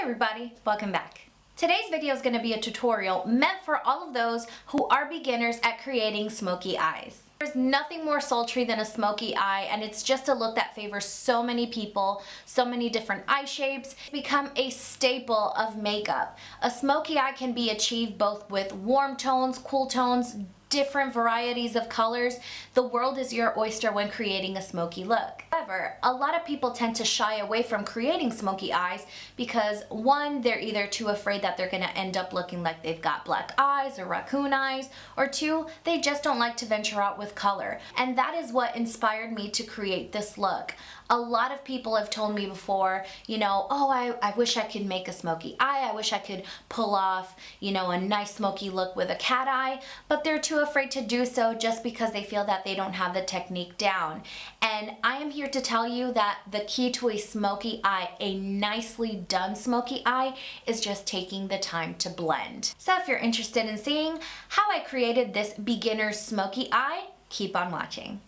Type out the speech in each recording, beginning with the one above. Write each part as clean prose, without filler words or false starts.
everybody, welcome back. Today's video is going to be a tutorial meant for all of those who are beginners at creating smoky eyes. There's nothing more sultry than a smoky eye, and it's just a look that favors so many people, so many different eye shapes. It's become a staple of makeup. A smoky eye can be achieved both with warm tones, cool tones, different varieties of colors. The world is your oyster when creating a smoky look. However, a lot of people tend to shy away from creating smoky eyes because one, they're either too afraid that they're gonna end up looking like they've got black eyes or raccoon eyes, or two, they just don't like to venture out with color. And that is what inspired me to create this look. A lot of people have told me before, oh, I wish I could make a smoky eye. I wish I could pull off, a nice smoky look with a cat eye, but they're too afraid to do so just because they feel that they don't have the technique down. And I am here to tell you that the key to a smoky eye, a nicely done smoky eye, is just taking the time to blend. So if you're interested in seeing how I created this beginner's smoky eye, keep on watching.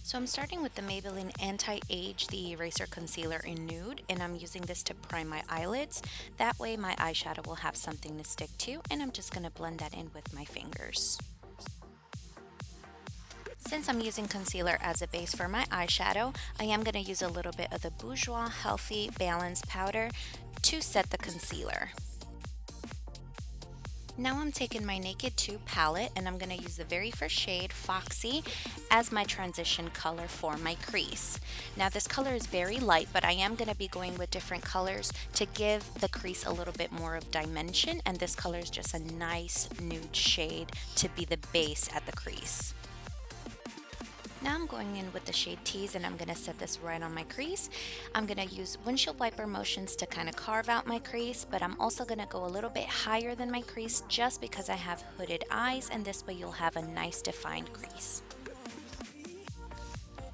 So I'm starting with the Maybelline Anti-Age, the Eraser Concealer in Nude, and I'm using this to prime my eyelids. That way my eyeshadow will have something to stick to, and I'm just going to blend that in with my fingers. Since I'm using concealer as a base for my eyeshadow, I am going to use a little bit of the Bourjois Healthy Balance Powder to set the concealer. Now I'm taking my Naked 2 palette and I'm going to use the very first shade, Foxy, as my transition color for my crease. Now this color is very light, but I am going to be going with different colors to give the crease a little bit more of dimension, and this color is just a nice nude shade to be the base at the crease. Now I'm going in with the shade Tease and I'm going to set this right on my crease. I'm going to use windshield wiper motions to kind of carve out my crease, but I'm also going to go a little bit higher than my crease just because I have hooded eyes, and this way you'll have a nice defined crease.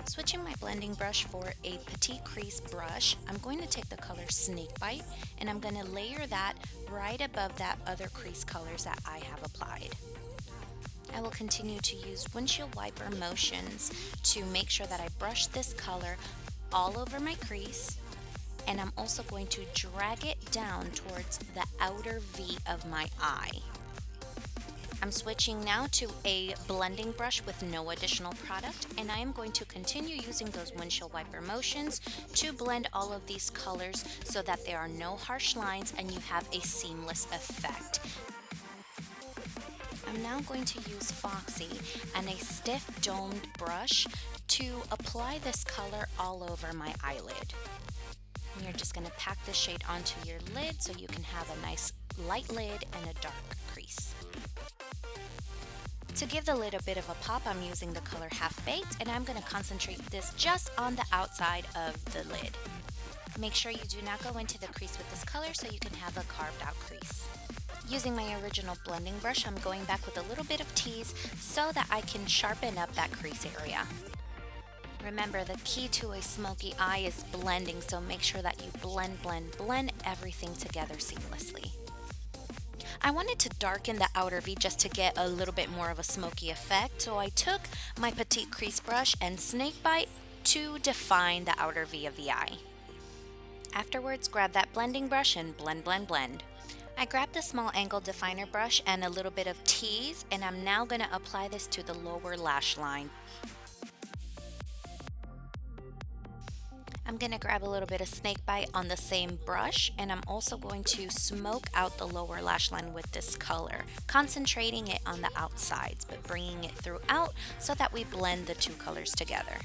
Switching my blending brush for a petite crease brush, I'm going to take the color Snakebite and I'm going to layer that right above that other crease colors that I have applied. I will continue to use windshield wiper motions to make sure that I brush this color all over my crease, and I'm also going to drag it down towards the outer V of my eye. I'm switching now to a blending brush with no additional product, and I am going to continue using those windshield wiper motions to blend all of these colors so that there are no harsh lines and you have a seamless effect. I'm now going to use Foxy and a stiff domed brush to apply this color all over my eyelid. You're just going to pack this shade onto your lid so you can have a nice light lid and a dark crease. To give the lid a bit of a pop, I'm using the color Half Baked, and I'm going to concentrate this just on the outside of the lid. Make sure you do not go into the crease with this color so you can have a carved out crease. Using my original blending brush, I'm going back with a little bit of Tease so that I can sharpen up that crease area. Remember, the key to a smoky eye is blending, so make sure that you blend everything together seamlessly. I wanted to darken the outer V just to get a little bit more of a smoky effect, so I took my petite crease brush and Snakebite to define the outer V of the eye. Afterwards, grab that blending brush and blend. I grabbed a small angle definer brush and a little bit of Tease, and I'm now going to apply this to the lower lash line. I'm going to grab a little bit of Snakebite on the same brush, and I'm also going to smoke out the lower lash line with this color, concentrating it on the outsides but bringing it throughout so that we blend the two colors together.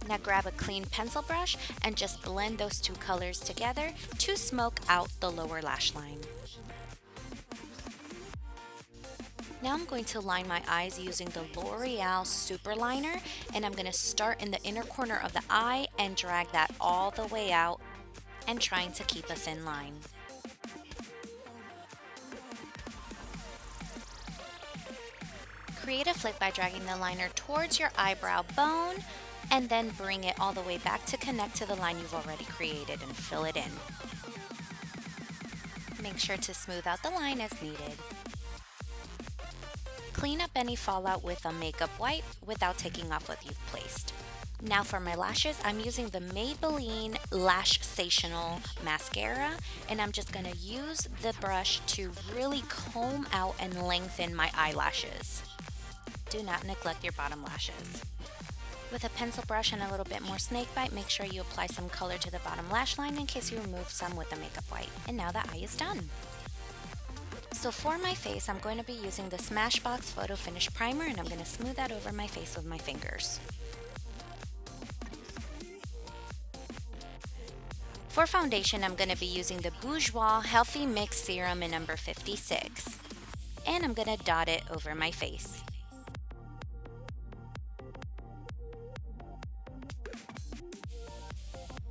Now grab a clean pencil brush and just blend those two colors together to smoke out the lower lash line. Now I'm going to line my eyes using the L'Oreal Super Liner, and I'm going to start in the inner corner of the eye and drag that all the way out and trying to keep a thin line. Create a flick by dragging the liner towards your eyebrow bone, and then bring it all the way back to connect to the line you've already created and fill it in. Make sure to smooth out the line as needed. Clean up any fallout with a makeup wipe without taking off what you've placed. Now for my lashes, I'm using the Maybelline Lash Sensational Mascara, and I'm just going to use the brush to really comb out and lengthen my eyelashes. Do not neglect your bottom lashes. With a pencil brush and a little bit more snake bite, make sure you apply some color to the bottom lash line in case you remove some with the makeup wipe. And now the eye is done. So for my face, I'm going to be using the Smashbox Photo Finish Primer, and I'm going to smooth that over my face with my fingers. For foundation, I'm going to be using the Bourjois Healthy Mix Serum in number 56. And I'm going to dot it over my face.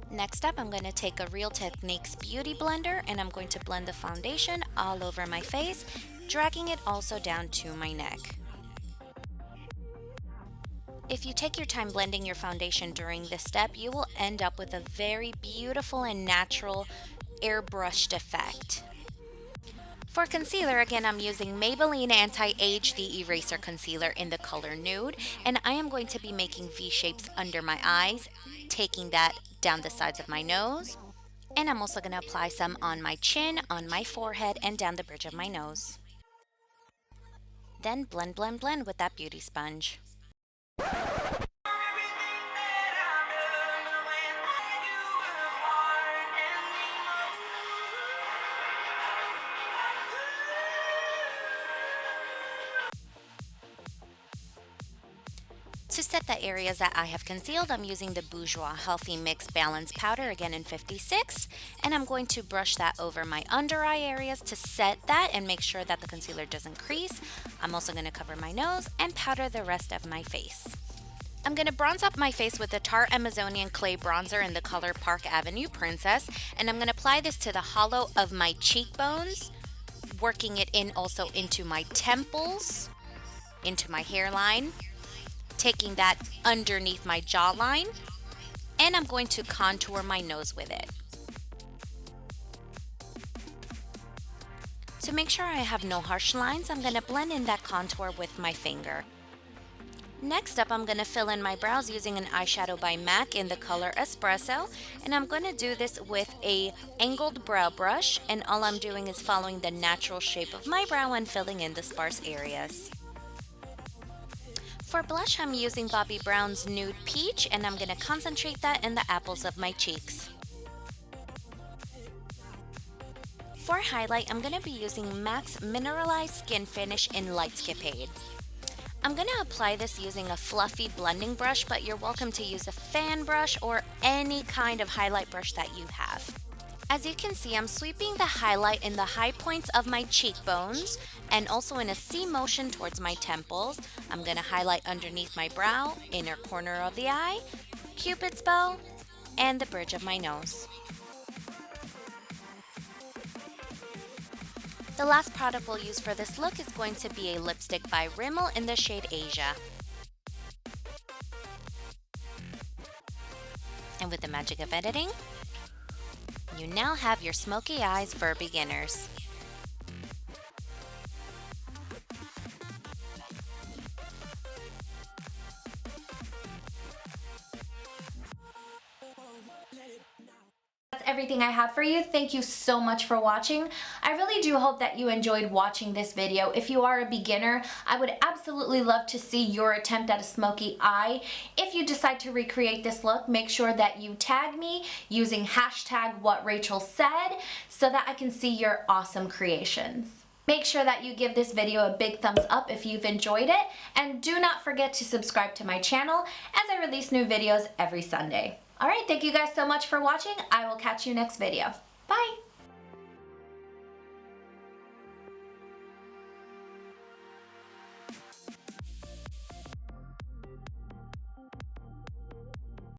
Next up, I'm going to take a Real Techniques Beauty Blender and I'm going to blend the foundation all over my face, dragging it also down to my neck. If you take your time blending your foundation during this step, you will end up with a very beautiful and natural airbrushed effect. For concealer, again, I'm using Maybelline Anti-Age The Eraser Concealer in the color Nude, and I am going to be making V-shapes under my eyes, taking that down the sides of my nose, and I'm also going to apply some on my chin, on my forehead, and down the bridge of my nose. Then blend, blend, blend with that beauty sponge. To set the areas that I have concealed, I'm using the Bourjois Healthy Mix Balance Powder, again in 56, and I'm going to brush that over my under eye areas to set that and make sure that the concealer doesn't crease. I'm also going to cover my nose and powder the rest of my face. I'm going to bronze up my face with the Tarte Amazonian Clay Bronzer in the color Park Avenue Princess, and I'm going to apply this to the hollow of my cheekbones, working it in also into my temples, into my hairline, taking that underneath my jawline, and I'm going to contour my nose with it. To make sure I have no harsh lines, I'm going to blend in that contour with my finger. Next up, I'm going to fill in my brows using an eyeshadow by MAC in the color Espresso, and I'm going to do this with a angled brow brush, and all I'm doing is following the natural shape of my brow and filling in the sparse areas. For blush, I'm using Bobbi Brown's Nude Peach, and I'm going to concentrate that in the apples of my cheeks. For highlight, I'm going to be using MAC's Mineralized Skin Finish in Lightskipade. I'm going to apply this using a fluffy blending brush, but you're welcome to use a fan brush or any kind of highlight brush that you have. As you can see, I'm sweeping the highlight in the high points of my cheekbones and also in a C motion towards my temples. I'm going to highlight underneath my brow, inner corner of the eye, Cupid's bow, and the bridge of my nose. The last product we'll use for this look is going to be a lipstick by Rimmel in the shade Asia. And with the magic of editing, you now have your smoky eyes for beginners. That's everything I have for you. Thank you so much for watching. I really do hope that you enjoyed watching this video. If you are a beginner, I would absolutely love to see your attempt at a smoky eye. If you decide to recreate this look, make sure that you tag me using hashtag #WhatRachelSaid so that I can see your awesome creations. Make sure that you give this video a big thumbs up if you've enjoyed it, and do not forget to subscribe to my channel as I release new videos every Sunday. Alright, thank you guys so much for watching. I will catch you next video. Bye!